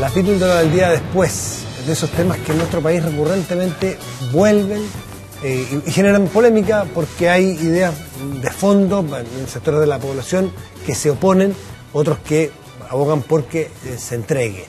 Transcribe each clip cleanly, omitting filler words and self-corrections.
La píldora del día después, de esos temas que en nuestro país recurrentemente vuelven y generan polémica porque hay ideas de fondo en sectores de la población que se oponen, otros que abogan porque se entregue.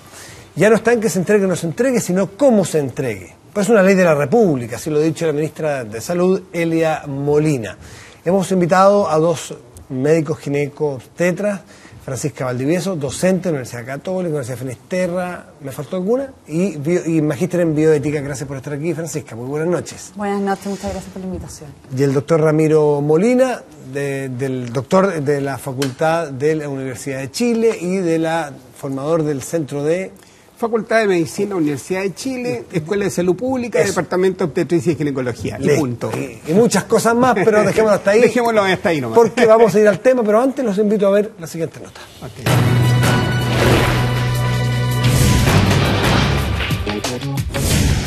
Ya no está en que se entregue o no se entregue, sino cómo se entregue. Pues es una ley de la República, así lo ha dicho la ministra de Salud, Elia Molina. Hemos invitado a dos médicos ginecobstetras, Francisca Valdivieso, docente de la Universidad Católica, Universidad de Finisterra, ¿me faltó alguna? Y magíster en bioética. Gracias por estar aquí, Francisca. Muy buenas noches. Buenas noches, muchas gracias por la invitación. Y el doctor Ramiro Molina, del doctor de la Facultad de la Universidad de Chile y de la formador del Centro de... Facultad de Medicina, Universidad de Chile, Escuela de Salud Pública, eso. Departamento de Obstetricia y Ginecología. Y punto. Y muchas cosas más, pero dejémoslo hasta ahí. Dejémoslo hasta ahí nomás. Porque vamos a ir al tema, pero antes los invito a ver la siguiente nota. Okay.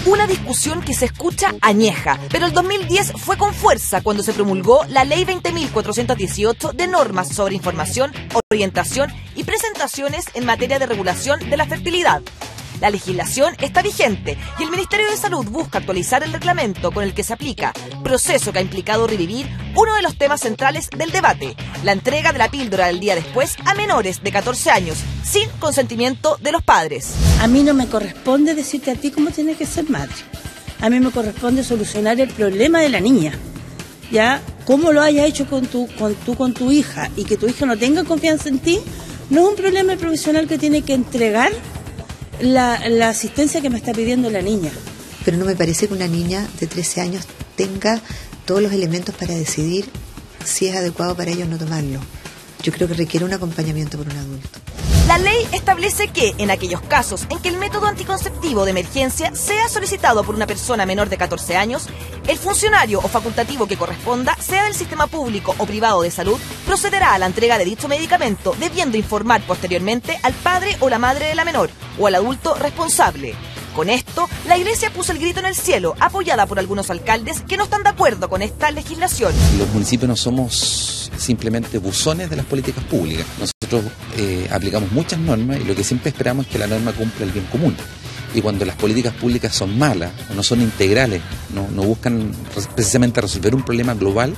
Una discusión que se escucha añeja, pero el 2010 fue con fuerza cuando se promulgó la Ley 20.418 de normas sobre información, orientación y presentaciones en materia de regulación de la fertilidad. La legislación está vigente y el Ministerio de Salud busca actualizar el reglamento con el que se aplica, proceso que ha implicado revivir uno de los temas centrales del debate, la entrega de la píldora del día después a menores de 14 años, sin consentimiento de los padres. A mí no me corresponde decirte a ti cómo tienes que ser madre. A mí me corresponde solucionar el problema de la niña. Ya, cómo lo haya hecho con tu hija y que tu hija no tenga confianza en ti, no es un problema del profesional que tiene que entregar la asistencia que me está pidiendo la niña. Pero no me parece que una niña de 13 años tenga todos los elementos para decidir si es adecuado para ella o no tomarlo. Yo creo que requiere un acompañamiento por un adulto. La ley establece que, en aquellos casos en que el método anticonceptivo de emergencia sea solicitado por una persona menor de 14 años, el funcionario o facultativo que corresponda, sea del sistema público o privado de salud, procederá a la entrega de dicho medicamento, debiendo informar posteriormente al padre o la madre de la menor o al adulto responsable. Con esto, la Iglesia puso el grito en el cielo, apoyada por algunos alcaldes que no están de acuerdo con esta legislación. Los municipios no somos simplemente buzones de las políticas públicas. Nosotros aplicamos muchas normas y lo que siempre esperamos es que la norma cumpla el bien común. Y cuando las políticas públicas son malas o no son integrales, no buscan precisamente resolver un problema global,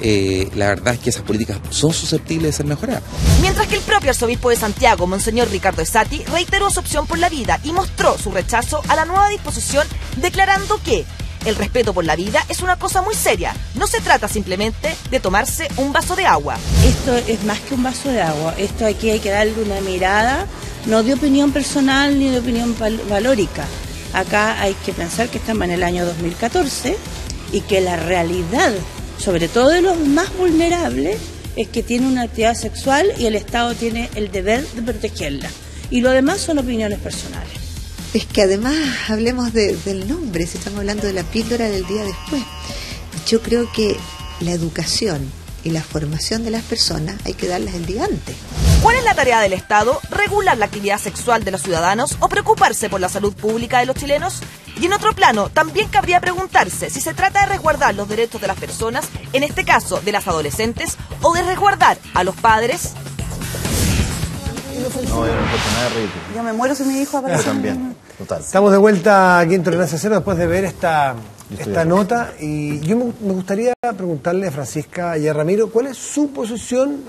la verdad es que esas políticas son susceptibles de ser mejoradas. Mientras que el propio arzobispo de Santiago, Monseñor Ricardo Esati, reiteró su opción por la vida y mostró su rechazo a la nueva disposición, declarando que el respeto por la vida es una cosa muy seria. No se trata simplemente de tomarse un vaso de agua. Esto es más que un vaso de agua. Esto aquí hay que darle una mirada, no de opinión personal ni de opinión valórica. Acá hay que pensar que estamos en el año 2014 y que la realidad, sobre todo de los más vulnerables, es que tiene una actividad sexual y el Estado tiene el deber de protegerla. Y lo demás son opiniones personales. Es que además hablemos del nombre, si estamos hablando de la píldora del día después. Yo creo que la educación y la formación de las personas hay que darlas el día antes. ¿Cuál es la tarea del Estado? ¿Regular la actividad sexual de los ciudadanos o preocuparse por la salud pública de los chilenos? Y en otro plano, también cabría preguntarse si se trata de resguardar los derechos de las personas, en este caso de las adolescentes, o de resguardar a los padres. No, yo no encuentro nada ridículo. Yo me muero si mi hijo aparece. Yo también, total. Estamos de vuelta aquí en Tolerancia Cero después de ver esta nota, y yo me gustaría preguntarle a Francisca y a Ramiro cuál es su posición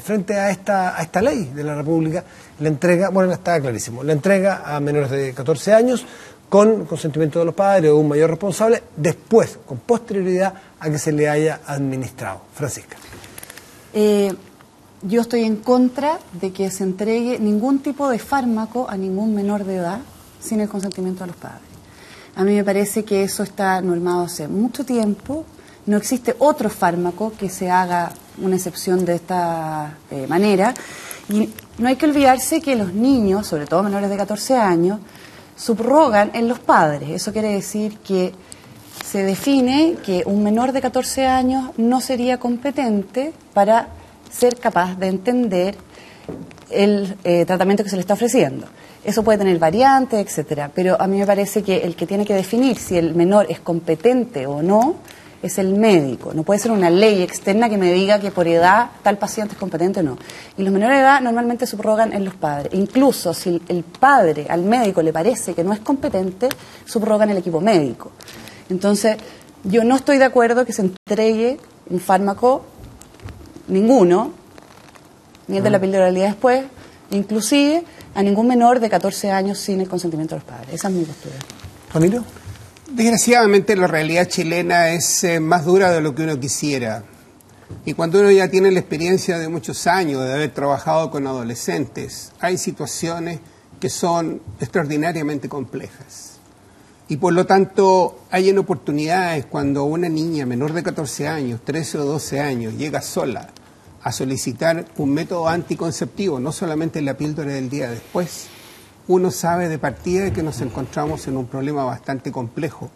frente a esta ley de la República. La entrega, bueno, está clarísimo, la entrega a menores de 14 años con consentimiento de los padres o un mayor responsable, después, con posterioridad a que se le haya administrado. Francisca. Yo estoy en contra de que se entregue ningún tipo de fármaco a ningún menor de edad sin el consentimiento de los padres. A mí me parece que eso está normado hace mucho tiempo. No existe otro fármaco que se haga una excepción de esta manera. Y no hay que olvidarse que los niños, sobre todo menores de 14 años, subrogan en los padres. Eso quiere decir que se define que un menor de 14 años no sería competente para ser capaz de entender el tratamiento que se le está ofreciendo. Eso puede tener variantes, etcétera, pero a mí me parece que el que tiene que definir si el menor es competente o no es el médico. No puede ser una ley externa que me diga que por edad tal paciente es competente o no. Y los menores de edad normalmente subrogan en los padres. Incluso si el padre al médico le parece que no es competente, subrogan el equipo médico. Entonces, yo no estoy de acuerdo que se entregue un fármaco, ninguno, ni el de la píldora del día después, inclusive a ningún menor de 14 años sin el consentimiento de los padres. Esa es mi postura. ¿Ramiro? Desgraciadamente la realidad chilena es más dura de lo que uno quisiera. Y cuando uno ya tiene la experiencia de muchos años de haber trabajado con adolescentes, hay situaciones que son extraordinariamente complejas. Y por lo tanto hay oportunidades cuando una niña menor de 14 años, 13 o 12 años, llega sola a solicitar un método anticonceptivo, no solamente la píldora del día después. Uno sabe de partida que nos encontramos en un problema bastante complejo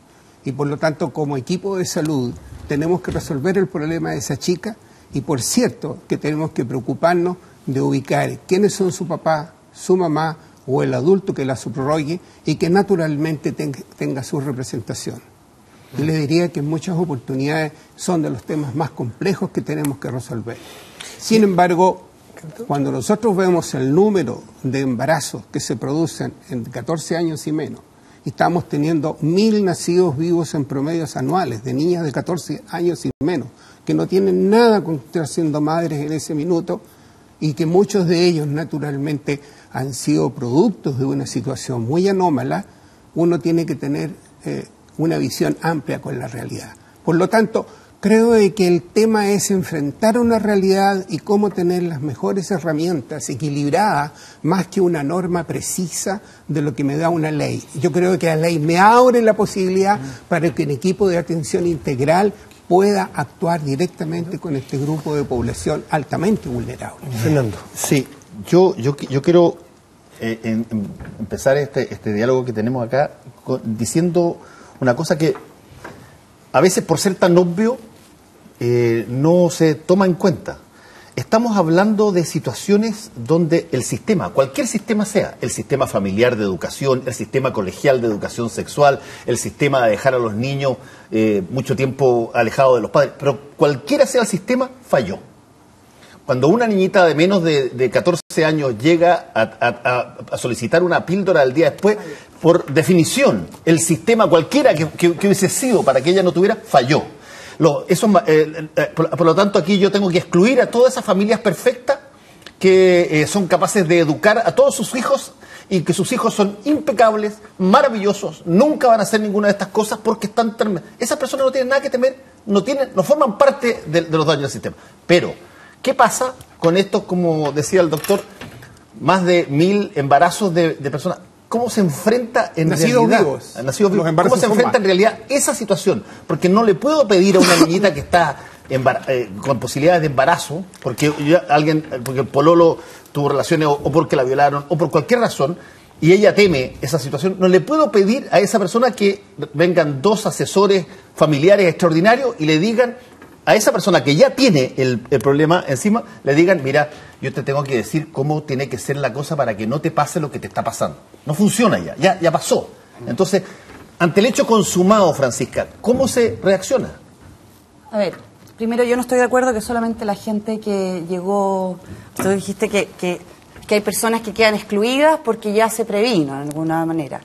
y por lo tanto como equipo de salud tenemos que resolver el problema de esa chica y por cierto que tenemos que preocuparnos de ubicar quiénes son su papá, su mamá o el adulto que la subrogue y que naturalmente tenga su representación. Yo le diría que en muchas oportunidades son de los temas más complejos que tenemos que resolver. Sin embargo, cuando nosotros vemos el número de embarazos que se producen en 14 años y menos, y estamos teniendo 1.000 nacidos vivos en promedios anuales de niñas de 14 años y menos, que no tienen nada con estar siendo madres en ese minuto, y que muchos de ellos naturalmente han sido productos de una situación muy anómala, uno tiene que tener una visión amplia con la realidad. Por lo tanto, creo que el tema es enfrentar una realidad y cómo tener las mejores herramientas equilibradas más que una norma precisa de lo que me da una ley. Yo creo que la ley me abre la posibilidad para que un equipo de atención integral pueda actuar directamente con este grupo de población altamente vulnerable. Fernando. Sí, yo quiero empezar este diálogo que tenemos acá diciendo una cosa que a veces por ser tan obvio no se toma en cuenta. Estamos hablando de situaciones donde el sistema, cualquier sistema sea, el sistema familiar de educación, el sistema colegial de educación sexual, el sistema de dejar a los niños mucho tiempo alejados de los padres, pero cualquiera sea el sistema, falló. Cuando una niñita de menos de 14 años llega a solicitar una píldora al día después, por definición, el sistema cualquiera que hubiese sido para que ella no tuviera, falló. Por lo tanto, aquí yo tengo que excluir a todas esas familias perfectas que son capaces de educar a todos sus hijos y que sus hijos son impecables, maravillosos, nunca van a hacer ninguna de estas cosas porque están... Esas personas no tienen nada que temer, no forman parte de los daños del sistema. Pero, ¿qué pasa con esto, como decía el doctor, más de 1.000 embarazos de personas? ¿Cómo se enfrenta en nacidos realidad? Vivos. Nacidos vivos. ¿Cómo se enfrenta en realidad esa situación? Porque no le puedo pedir a una niñita que está con posibilidades de embarazo, porque el pololo tuvo relaciones o porque la violaron o por cualquier razón, y ella teme esa situación, no le puedo pedir a esa persona que vengan 2 asesores familiares extraordinarios y le digan a esa persona que ya tiene el problema encima, le digan, mira, yo te tengo que decir cómo tiene que ser la cosa para que no te pase lo que te está pasando. No funciona ya pasó. Entonces, ante el hecho consumado, Francisca, ¿cómo se reacciona? A ver, primero yo no estoy de acuerdo que solamente la gente que llegó, tú dijiste que hay personas que quedan excluidas porque ya se previno de alguna manera.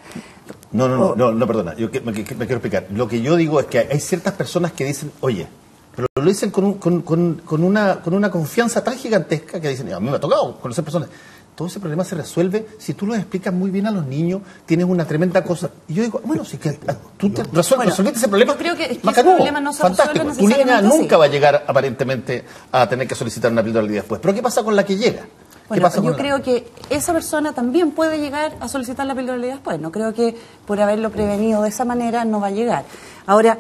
No, perdona, me quiero explicar. Lo que yo digo es que hay ciertas personas que dicen, oye, pero lo dicen con una confianza tan gigantesca que dicen, a mí me ha tocado conocer personas. Todo ese problema se resuelve si tú lo explicas muy bien a los niños, tienes una tremenda cosa. Y yo digo, bueno, si que tú resolviste ese problema, yo creo que ese problema no se fantástico. resuelve Tu niña necesariamente nunca va a llegar aparentemente a tener que solicitar una píldora al día después. Pero ¿qué pasa con la que llega? Bueno, yo creo que esa persona también puede llegar a solicitar la píldora del día después. No creo que por haberlo prevenido de esa manera no va a llegar. Ahora,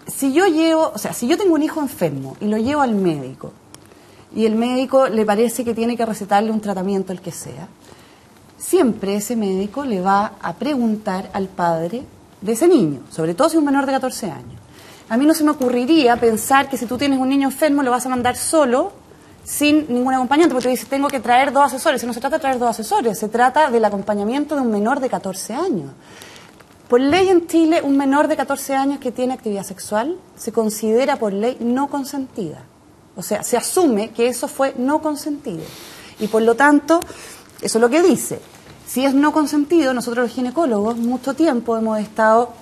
si yo tengo un hijo enfermo y lo llevo al médico y el médico le parece que tiene que recetarle un tratamiento, el que sea, siempre ese médico le va a preguntar al padre de ese niño, sobre todo si es un menor de 14 años. A mí no se me ocurriría pensar que si tú tienes un niño enfermo lo vas a mandar solo, sin ningún acompañante, porque tú dices, tengo que traer 2 asesores. Si no se trata de traer 2 asesores, se trata del acompañamiento de un menor de 14 años. Por ley en Chile, un menor de 14 años que tiene actividad sexual se considera por ley no consentida. O sea, se asume que eso fue no consentido. Y por lo tanto, eso es lo que dice. Si es no consentido, nosotros los ginecólogos mucho tiempo hemos estado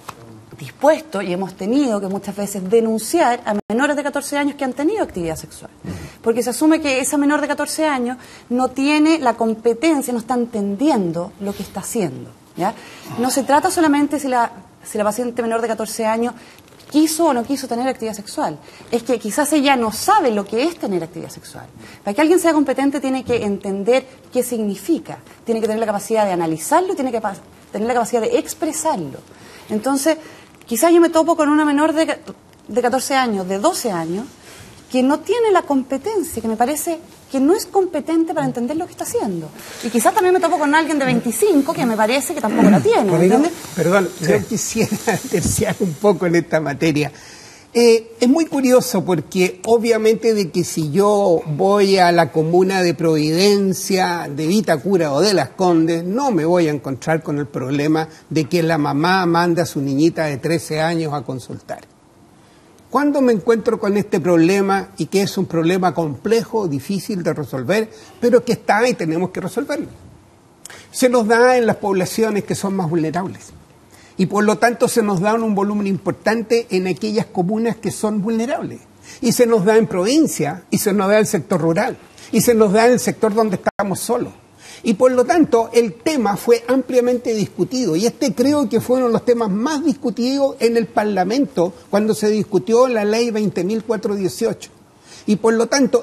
dispuestos y hemos tenido que muchas veces denunciar a menores de 14 años que han tenido actividad sexual. Porque se asume que esa menor de 14 años no tiene la competencia, no está entendiendo lo que está haciendo. ¿Ya? No se trata solamente si la paciente menor de 14 años quiso o no quiso tener actividad sexual. Es que quizás ella no sabe lo que es tener actividad sexual. Para que alguien sea competente tiene que entender qué significa, tiene que tener la capacidad de analizarlo, tiene que tener la capacidad de expresarlo. Entonces, quizás yo me topo con una menor de 14 años, de 12 años, que no tiene la competencia, que me parece que no es competente para entender lo que está haciendo. Y quizás también me topo con alguien de 25 que me parece que tampoco la tiene, ¿entiendes? Perdón, yo quisiera terciar un poco en esta materia. Es muy curioso porque obviamente de que si yo voy a la comuna de Providencia, de Vitacura o de Las Condes, no me voy a encontrar con el problema de que la mamá manda a su niñita de 13 años a consultar. ¿Cuándo me encuentro con este problema y que es un problema complejo, difícil de resolver, pero que está y tenemos que resolverlo? Se nos da en las poblaciones que son más vulnerables y por lo tanto se nos da un volumen importante en aquellas comunas que son vulnerables y se nos da en provincia y se nos da en el sector rural y se nos da en el sector donde estamos solos. Y por lo tanto, el tema fue ampliamente discutido y creo que fue uno de los temas más discutidos en el Parlamento cuando se discutió la ley 20.418. Y por lo tanto,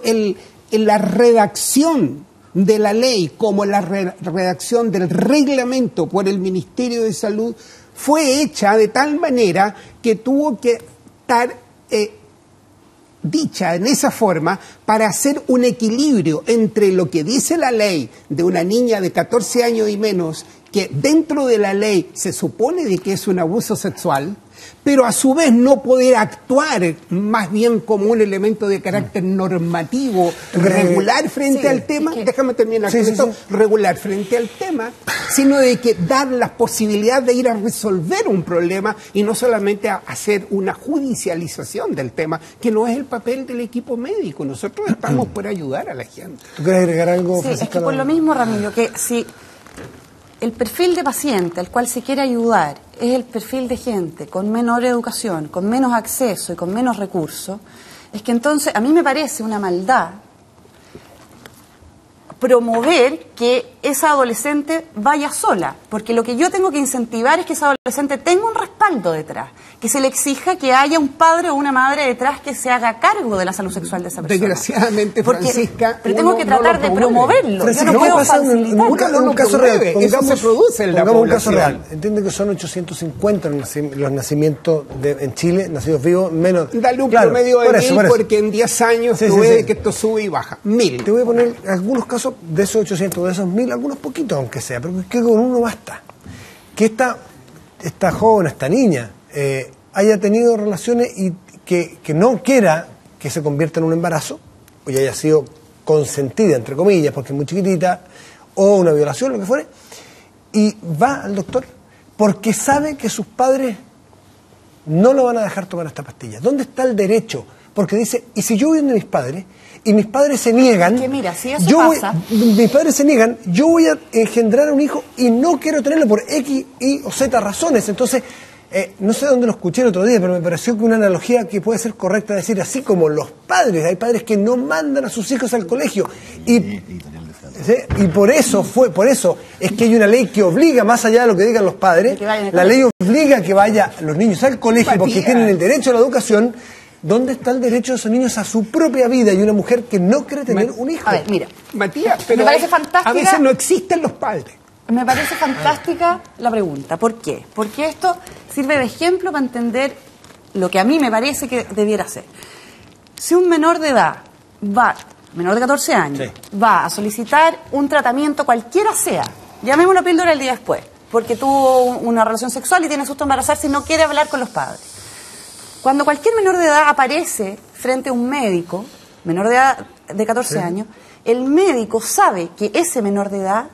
la redacción de la ley como la redacción del reglamento por el Ministerio de Salud fue hecha de tal manera que tuvo que estar dicha en esa forma para hacer un equilibrio entre lo que dice la ley de una niña de 14 años y menos, que dentro de la ley se supone de que es un abuso sexual, pero a su vez no poder actuar más bien como un elemento de carácter normativo, regular frente al tema, déjame terminar con esto, regular frente al tema, sino de que dar la posibilidad de ir a resolver un problema y no solamente a hacer una judicialización del tema, que no es el papel del equipo médico. Nosotros estamos por ayudar a la gente. ¿Tú quieres agregar algo, Francisca? Es que por lo mismo, Ramiro, que si el perfil de paciente al cual se quiere ayudar es el perfil de gente con menor educación, con menos acceso y con menos recursos, es que entonces a mí me parece una maldad promover que esa adolescente vaya sola, porque lo que yo tengo que incentivar es que esa adolescente tenga un respaldo detrás, que se le exija que haya un padre o una madre detrás que se haga cargo de la salud sexual de esa persona. Desgraciadamente, Francisca, pero tengo que tratar de promoverlo. Francisca, yo no puedo facilitar. Un caso real. Eso se produce en la población. Un caso real. Entiende que son 850 los nacimientos en Chile, nacidos vivos, menos. Dale un promedio de 1000 porque en 10 años tú ves que esto sube y baja. 1000. Te voy a poner algunos casos de esos 800, de esos 1000, algunos poquitos aunque sea, pero es que con uno basta. Que esta joven, esta niña, haya tenido relaciones y que no quiera que se convierta en un embarazo, o ya haya sido consentida, entre comillas, porque es muy chiquitita, o una violación, lo que fuere, y va al doctor porque sabe que sus padres no lo van a dejar tomar esta pastilla. ¿Dónde está el derecho? Porque dice, ¿y si yo voy donde mis padres y mis padres se niegan? Que mira, si eso pasa, mis padres se niegan, yo voy a engendrar un hijo y no quiero tenerlo por X, Y o Z razones. Entonces, no sé dónde lo escuché el otro día, pero me pareció que una analogía que puede ser correcta decir, así como los padres, hay padres que no mandan a sus hijos al colegio y por eso es que hay una ley que obliga, más allá de lo que digan los padres, la ley obliga a que vayan los niños al colegio porque tienen el derecho a la educación. ¿Dónde está el derecho de esos niños a su propia vida y una mujer que no quiere tener un hijo? A ver, mira, Matías, pero me parece fantástica. A veces no existen los padres. Me parece fantástica la pregunta. ¿Por qué? Porque esto sirve de ejemplo para entender lo que a mí me parece que debiera ser. Si un menor de edad menor de 14 años, va a solicitar un tratamiento cualquiera sea, llamémoslo píldora el día después, porque tuvo una relación sexual y tiene susto de embarazarse y no quiere hablar con los padres. Cuando cualquier menor de edad aparece frente a un médico, menor de edad de 14 años, el médico sabe que ese menor de edad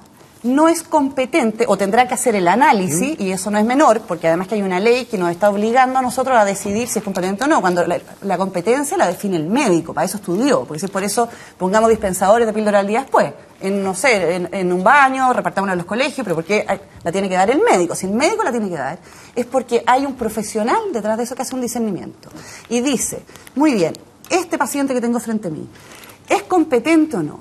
no es competente o tendrá que hacer el análisis, y eso no es menor, porque además que hay una ley que nos está obligando a nosotros a decidir si es competente o no, cuando la competencia la define el médico, para eso estudió, porque si por eso pongamos dispensadores de píldora al día después, no sé, en un baño, repartámosla en los colegios, pero porque la tiene que dar el médico. Si el médico la tiene que dar, es porque hay un profesional detrás de eso que hace un discernimiento. Y dice, muy bien, este paciente que tengo frente a mí, ¿es competente o no?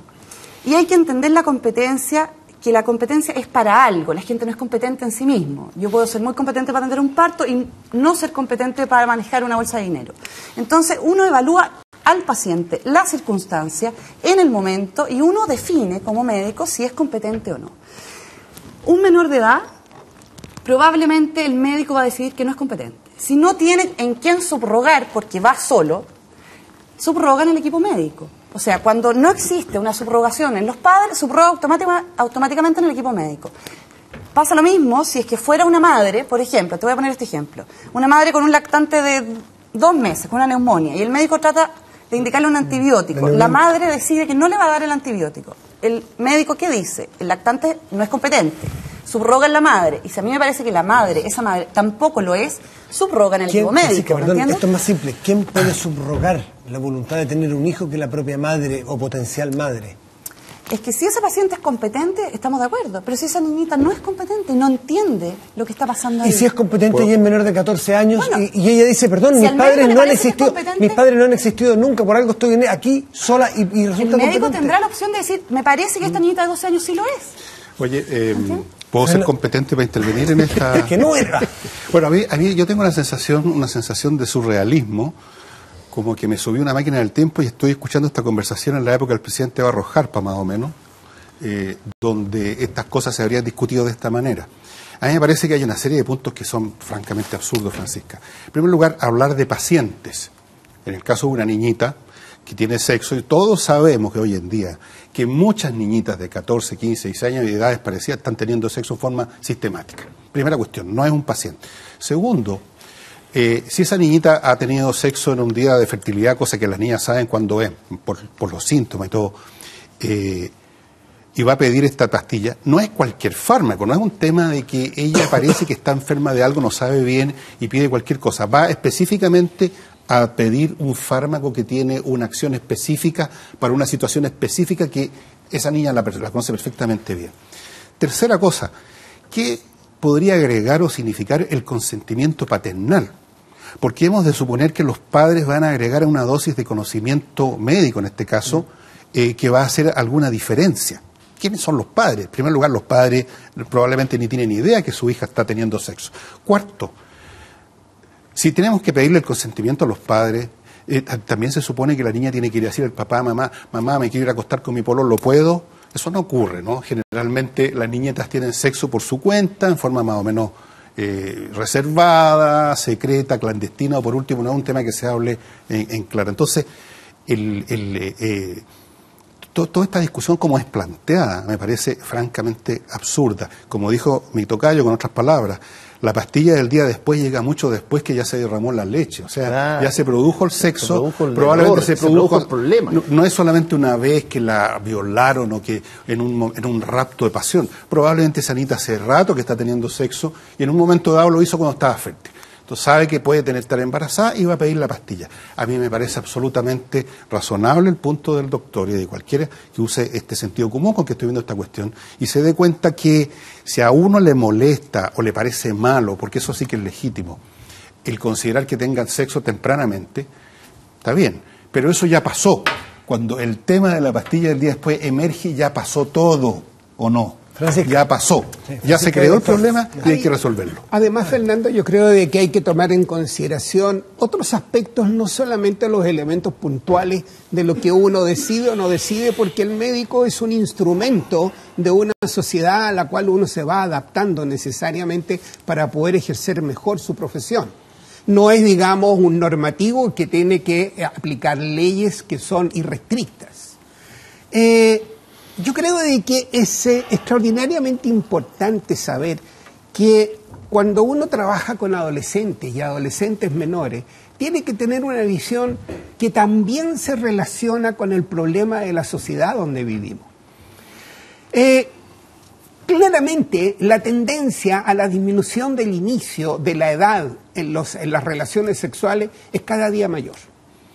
Y hay que entender la competencia, que la competencia es para algo, la gente no es competente en sí mismo. Yo puedo ser muy competente para atender un parto y no ser competente para manejar una bolsa de dinero. Entonces uno evalúa al paciente la circunstancia en el momento y uno define como médico si es competente o no. Un menor de edad, probablemente el médico va a decidir que no es competente. Si no tiene en quién subrogar porque va solo, subroga en el equipo médico. O sea, cuando no existe una subrogación en los padres, subroga automáticamente en el equipo médico. Pasa lo mismo si es que fuera una madre, por ejemplo, te voy a poner este ejemplo, una madre con un lactante de 2 meses, con una neumonía, y el médico trata de indicarle un antibiótico. La madre decide que no le va a dar el antibiótico. ¿El médico qué dice? El lactante no es competente. Subroga en la madre. Y si a mí me parece que la madre, esa madre, tampoco lo es, subroga en el equipo médico. Perdón, esto es más simple. ¿Quién puede subrogar la voluntad de tener un hijo que la propia madre o potencial madre? Es que si ese paciente es competente, estamos de acuerdo. Pero si esa niñita no es competente, no entiende lo que está pasando ahí. Y si es competente y es menor de 14 años, bueno, y ella dice, perdón, si mis padres no han existido, mis padres no han existido nunca, por algo estoy aquí sola y resulta el médico competente. Tendrá la opción de decir, me parece que esta niñita de 12 años sí lo es. Oye, ¿puedo ser competente para intervenir en esta...? Es que no era. Bueno, a mí yo tengo una sensación de surrealismo, como que me subí una máquina del tiempo y estoy escuchando esta conversación en la época del presidente Barros Harpa, más o menos, donde estas cosas se habrían discutido de esta manera. A mí me parece que hay una serie de puntos que son francamente absurdos, Francisca. En primer lugar, hablar de pacientes. En el caso de una niñita que tiene sexo, y todos sabemos que hoy en día que muchas niñitas de 14, 15, 16 años de edades parecidas están teniendo sexo en forma sistemática. Primera cuestión, no es un paciente. Segundo, si esa niñita ha tenido sexo en un día de fertilidad, cosa que las niñas saben cuándo es, por los síntomas y todo, y va a pedir esta pastilla, no es cualquier fármaco, no es un tema de que ella parece que está enferma de algo, no sabe bien y pide cualquier cosa, va específicamente a pedir un fármaco que tiene una acción específica para una situación específica que esa niña la conoce perfectamente bien. Tercera cosa, ¿qué podría agregar o significar el consentimiento paternal? Porque hemos de suponer que los padres van a agregar una dosis de conocimiento médico, en este caso, que va a hacer alguna diferencia. ¿Quiénes son los padres? En primer lugar, los padres probablemente ni tienen idea que su hija está teniendo sexo. Cuarto, si tenemos que pedirle el consentimiento a los padres, también se supone que la niña tiene que ir a decir al papá, mamá, me quiero ir a acostar con mi pololo, ¿lo puedo? Eso no ocurre, ¿no? Generalmente las niñetas tienen sexo por su cuenta, en forma más o menos reservada, secreta, clandestina, o por último, no es un tema que se hable en claro. Entonces, toda esta discusión como es planteada me parece francamente absurda. Como dijo mi tocayo, con otras palabras, la pastilla del día después llega mucho después que ya se derramó la leche. O sea, ya se produjo el sexo, probablemente se produjo el problema. No es solamente una vez que la violaron o que en un rapto de pasión. Probablemente esa niña hace rato que está teniendo sexo y en un momento dado lo hizo cuando estaba fértil. Entonces sabe que puede estar embarazada y va a pedir la pastilla. A mí me parece absolutamente razonable el punto del doctor y de cualquiera que use este sentido común con que estoy viendo esta cuestión y se dé cuenta que si a uno le molesta o le parece malo, porque eso sí que es legítimo, el considerar que tengan sexo tempranamente, está bien, pero eso ya pasó. Cuando el tema de la pastilla del día después emerge, ya pasó todo, ¿o no? Francisco. Ya pasó, ya se creó el problema y hay que resolverlo. Además, Fernando, yo creo de que hay que tomar en consideración otros aspectos, no solamente los elementos puntuales de lo que uno decide o no decide, porque el médico es un instrumento de una sociedad a la cual uno se va adaptando necesariamente para poder ejercer mejor su profesión. No es, digamos, un normativo que tiene que aplicar leyes que son irrestrictas. Yo creo de que es extraordinariamente importante saber que cuando uno trabaja con adolescentes y adolescentes menores, tiene que tener una visión que también se relaciona con el problema de la sociedad donde vivimos. claramente la tendencia a la disminución del inicio de la edad en las relaciones sexuales es cada día mayor.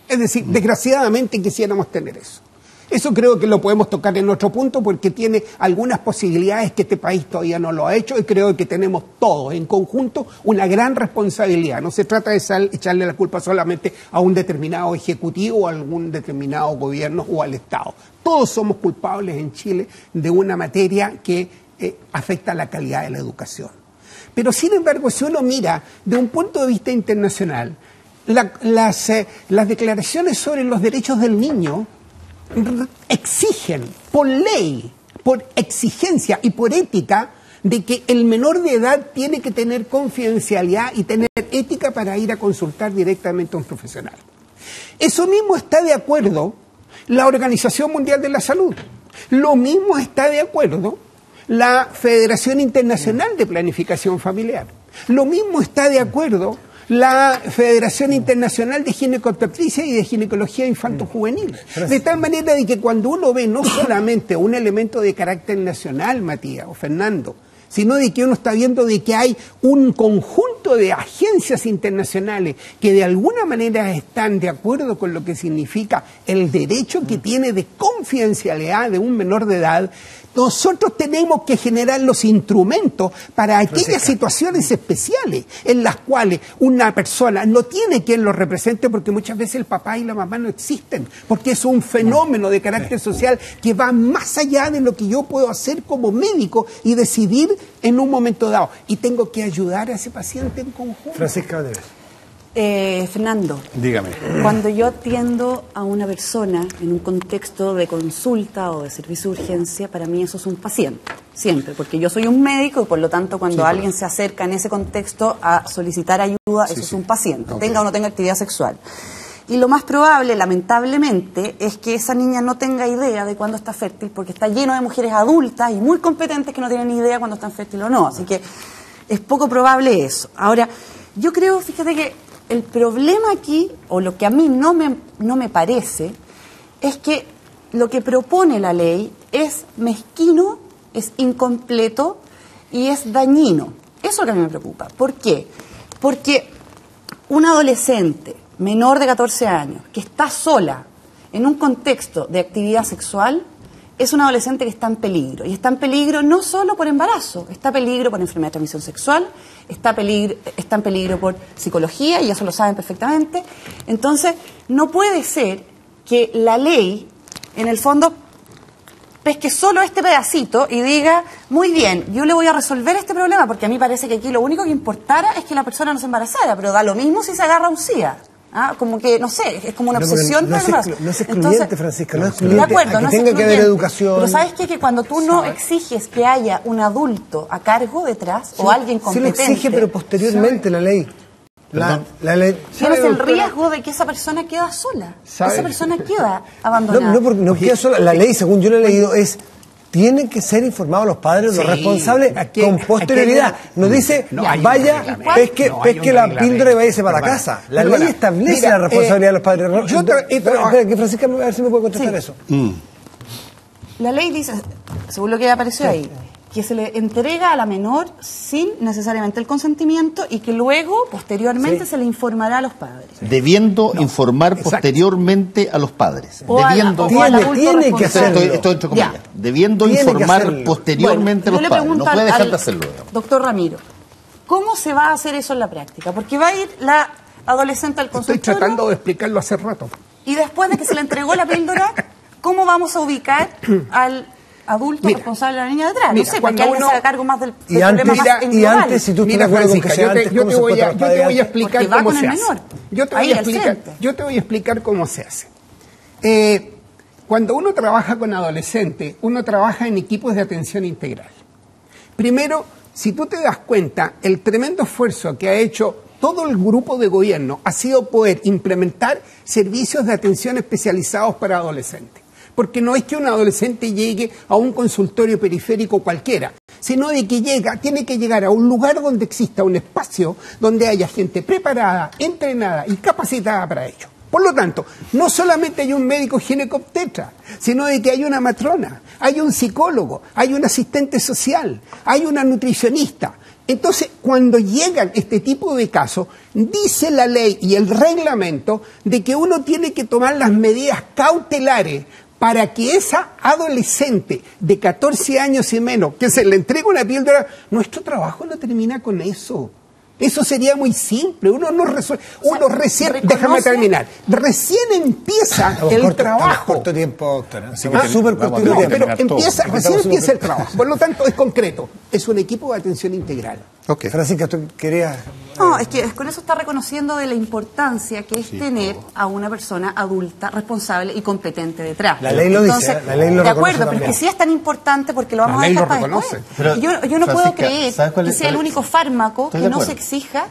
Es decir, desgraciadamente quisiéramos tener eso. Eso creo que lo podemos tocar en otro punto porque tiene algunas posibilidades que este país todavía no lo ha hecho y creo que tenemos todos en conjunto una gran responsabilidad. No se trata de echarle la culpa solamente a un determinado ejecutivo o a algún determinado gobierno o al Estado. Todos somos culpables en Chile de una materia que afecta la calidad de la educación. Pero sin embargo, si uno mira de un punto de vista internacional, las declaraciones sobre los derechos del niño exigen por ley, por exigencia y por ética de que el menor de edad tiene que tener confidencialidad y tener ética para ir a consultar directamente a un profesional. Eso mismo está de acuerdo la Organización Mundial de la Salud. Lo mismo está de acuerdo la Federación Internacional de Planificación Familiar. Lo mismo está de acuerdo la Federación Internacional de Ginecobstetricia y de Ginecología Infanto-Juvenil. De tal manera de que cuando uno ve no solamente un elemento de carácter nacional, Matías o Fernando, sino de que uno está viendo de que hay un conjunto de agencias internacionales que de alguna manera están de acuerdo con lo que significa el derecho que tiene de confidencialidad de un menor de edad, nosotros tenemos que generar los instrumentos para aquellas situaciones especiales en las cuales una persona no tiene quien lo represente porque muchas veces el papá y la mamá no existen, porque es un fenómeno de carácter social que va más allá de lo que yo puedo hacer como médico y decidir en un momento dado. Y tengo que ayudar a ese paciente en conjunto. Francisca Valdeves. Fernando, Dígame. cuando yo atiendo a una persona en un contexto de consulta o de servicio de urgencia, para mí eso es un paciente, siempre, porque yo soy un médico y por lo tanto cuando alguien se acerca en ese contexto a solicitar ayuda, eso es un paciente, tenga o no tenga actividad sexual. Y lo más probable, lamentablemente, es que esa niña no tenga idea de cuándo está fértil, porque está lleno de mujeres adultas y muy competentes que no tienen ni idea cuándo están fértiles o no, así que es poco probable eso. Ahora, yo creo, fíjate que el problema aquí, o lo que a mí no me parece, es que lo que propone la ley es mezquino, es incompleto y es dañino. Eso es lo que a mí me preocupa. ¿Por qué? Porque un adolescente menor de 14 años que está sola en un contexto de actividad sexual es un adolescente que está en peligro. Y está en peligro no solo por embarazo, está en peligro por enfermedad de transmisión sexual, está en peligro por psicología, y eso lo saben perfectamente. Entonces, no puede ser que la ley, en el fondo, pesque solo este pedacito y diga, muy bien, yo le voy a resolver este problema, porque a mí parece que aquí lo único que importara es que la persona no se embarazara, pero da lo mismo si se agarra un SIDA. Como que, no sé, es como una obsesión. No es excluyente, entonces, Francisca, no es excluyente. De acuerdo, no es tenga que haber educación. Pero ¿sabes qué? Que cuando tú no exiges que haya un adulto a cargo detrás, o alguien competente... Sí lo exige, pero posteriormente la ley. La ley... Tienes el riesgo de que esa persona queda sola. Esa persona queda abandonada. No queda sola. La ley, según yo lo he leído, es... Tienen que ser informados los padres, los responsables, con posterioridad. Nos dice, vaya, pesque la píldora y váyase para la casa. La ley establece la responsabilidad de los padres. Espera, que Francisca, a ver si me puede contestar eso. La ley dice, según lo que apareció ahí, que se le entrega a la menor sin necesariamente el consentimiento y que luego, posteriormente, se le informará a los padres. Debiendo informar posteriormente a los padres. Tiene que hacerlo. Esto entre comillas. Debiendo informar posteriormente a los padres. No puede dejar de hacerlo. Doctor Ramiro, ¿cómo se va a hacer eso en la práctica? Porque va a ir la adolescente al consultorio. Estoy tratando de explicarlo hace rato. Y después de que se le entregó la píldora, ¿cómo vamos a ubicar al adulto responsable de la niña detrás? No sé, porque alguien se haga cargo más del problema más en global. Y antes, si tú estás de acuerdo con que sea antes, yo te voy a explicar cómo se hace. Yo te voy a explicar cómo se hace. Cuando uno trabaja con adolescentes, uno trabaja en equipos de atención integral. Primero, si tú te das cuenta, el tremendo esfuerzo que ha hecho todo el grupo de gobierno ha sido poder implementar servicios de atención especializados para adolescentes. Porque no es que un adolescente llegue a un consultorio periférico cualquiera, sino de que tiene que llegar a un lugar donde exista un espacio donde haya gente preparada, entrenada y capacitada para ello. Por lo tanto, no solamente hay un médico ginecobstetra, sino de que hay una matrona, hay un psicólogo, hay un asistente social, hay una nutricionista. Entonces, cuando llegan este tipo de casos, dice la ley y el reglamento de que uno tiene que tomar las medidas cautelares para que esa adolescente de 14 años y menos, que se le entrega una píldora, nuestro trabajo no termina con eso. Eso sería muy simple, uno no resuelve, uno recién, déjame terminar, recién empieza el trabajo. Corto tiempo, doctora. Súper corto tiempo. Pero recién empieza el trabajo, por lo tanto es concreto, es un equipo de atención integral. Ok, Francisca, ¿tú querías...? No, es que con eso está reconociendo de la importancia que es tener a una persona adulta, responsable y competente detrás. La ley lo dice, la ley lo reconoce. De acuerdo, pero también. es que sí es tan importante porque lo vamos a dejar para después. Pero, yo no puedo creer que sea el único fármaco que no se acuerdo. exija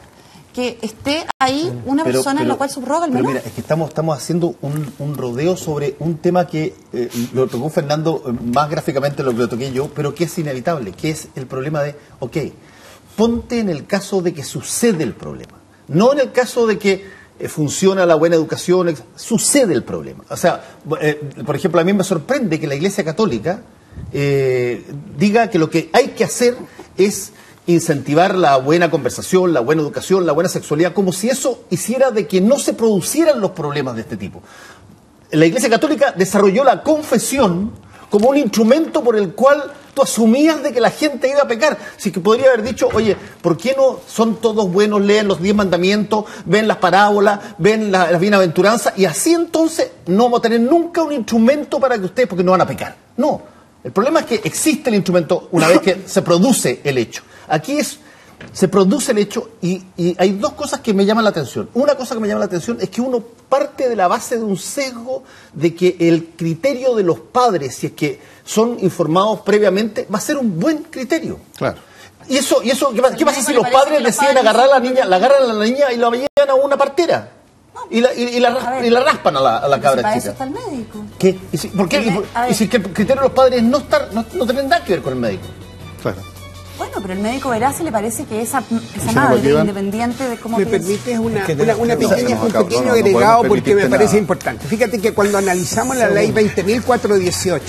que esté ahí una persona en la cual subroga el menor. Pero mira, es que estamos haciendo un rodeo sobre un tema que lo tocó Fernando más gráficamente de lo que lo toqué yo, pero que es inevitable, que es el problema de, ponte en el caso de que sucede el problema, no en el caso de que funciona la buena educación, sucede el problema. O sea, por ejemplo, a mí me sorprende que la Iglesia Católica diga que lo que hay que hacer es incentivar la buena conversación, la buena educación, la buena sexualidad, como si eso hiciera de que no se producieran los problemas de este tipo. La Iglesia Católica desarrolló la confesión como un instrumento por el cual tú asumías de que la gente iba a pecar. Así que podría haber dicho, oye, ¿por qué no son todos buenos, leen los 10 mandamientos, ven las parábolas, ven las bienaventuranzas, y así entonces no vamos a tener nunca un instrumento para que ustedes, porque no van a pecar? No, el problema es que existe el instrumento una vez que se produce el hecho. Aquí se produce el hecho y hay dos cosas que me llaman la atención. Una cosa que me llama la atención es que uno parte de la base de un sesgo de que el criterio de los padres, si es que son informados previamente, va a ser un buen criterio. Claro. ¿Y eso qué pasa si los padres deciden agarrar a la niña, la agarran a la niña y la llevan a una partera? Y la raspan a la cabra para chica. eso está el médico. ¿Qué? ¿Y si que el criterio de los padres no tienen nada que ver con el médico? Claro. Bueno, pero el médico verá si le parece que esa se madre, nos olvidan. independiente de cómo ¿Me piensa. permites un no, pequeño no agregado podemos porque me permitirte parece nada. importante? Fíjate que cuando analizamos la ley 20.418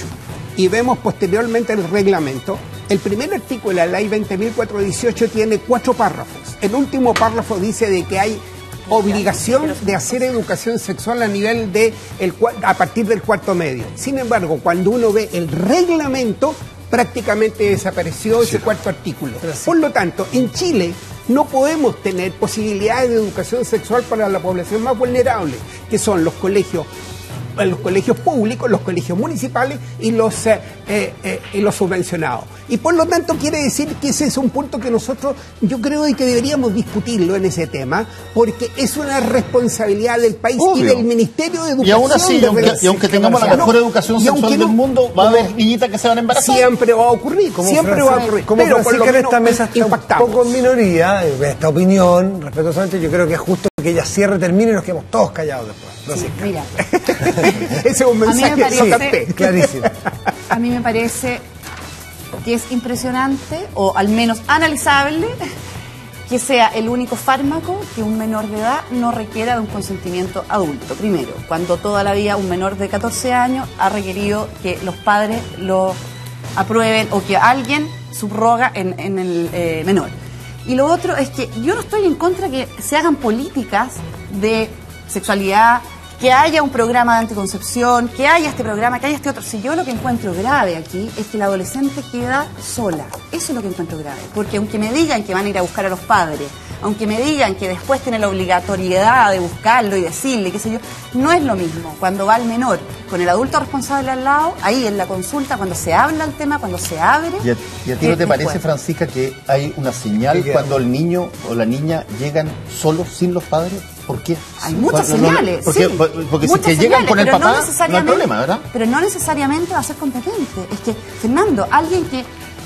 y vemos posteriormente el reglamento, el primer artículo de la ley 20.418 tiene 4 párrafos. El último párrafo dice de que hay obligación de hacer educación sexual a nivel a partir del 4º medio. Sin embargo, cuando uno ve el reglamento, prácticamente desapareció ese 4º artículo. Por lo tanto, en Chile no podemos tener posibilidades de educación sexual para la población más vulnerable, que son los colegios públicos, los colegios municipales y los subvencionados. Y por lo tanto quiere decir que ese es un punto que nosotros, yo creo que deberíamos discutirlo en ese tema, porque es una responsabilidad del país y del Ministerio de Educación. Y aún así, y aunque tengamos la mejor educación sexual del mundo, va a haber niñitas que se van a embarazar. Siempre va a ocurrir, siempre va a ocurrir. Como Pero por lo Francisca en menos esta mesa está un impactamos. poco en minoría, esta opinión, respetuosamente, yo creo que es justo que ella cierre, termine y nos quedemos todos callados después. Sí, mira, Ese es un mensaje a mí me que capté. Clarísimo. a mí me parece que es impresionante, o al menos analizable, que sea el único fármaco que un menor de edad no requiera de un consentimiento adulto. Primero, cuando toda la vida un menor de 14 años ha requerido que los padres lo aprueben o que alguien subroga en el menor. Y lo otro es que yo no estoy en contra que se hagan políticas de sexualidad, que haya un programa de anticoncepción, que haya este programa, que haya este otro. Si yo lo que encuentro grave aquí es que la adolescente queda sola. Eso es lo que encuentro grave. Porque aunque me digan que van a ir a buscar a los padres, aunque me digan que después tiene la obligatoriedad de buscarlo y decirle, qué sé yo, no es lo mismo. Cuando va el menor con el adulto responsable al lado, ahí en la consulta, cuando se habla el tema, cuando se abre... ¿Y a ti no te parece, Francisca, que hay una señal cuando el niño o la niña llegan solos, sin los padres? ¿Por qué? Hay muchas señales, porque si que llegan con el papá, no hay problema, ¿verdad? Pero no necesariamente va a ser competente. Es que, Fernando, alguien que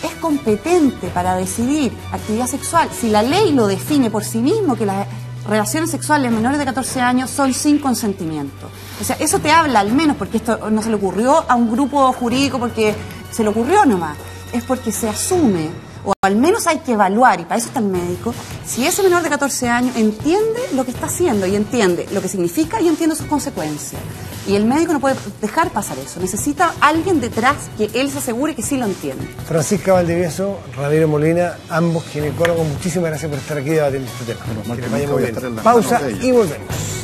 es competente para decidir actividad sexual, si la ley lo define por sí mismo, que las relaciones sexuales menores de 14 años son sin consentimiento. O sea, eso te habla al menos, porque esto no se le ocurrió a un grupo jurídico porque se le ocurrió nomás, es porque se asume o al menos hay que evaluar, y para eso está el médico, si ese menor de 14 años entiende lo que está haciendo y entiende lo que significa y entiende sus consecuencias. Y el médico no puede dejar pasar eso. Necesita alguien detrás que él se asegure que sí lo entiende. Francisca Valdivieso, Ramiro Molina, ambos ginecólogos, muchísimas gracias por estar aquí debatiendo este tema. Que les vaya muy bien. Pausa y volvemos.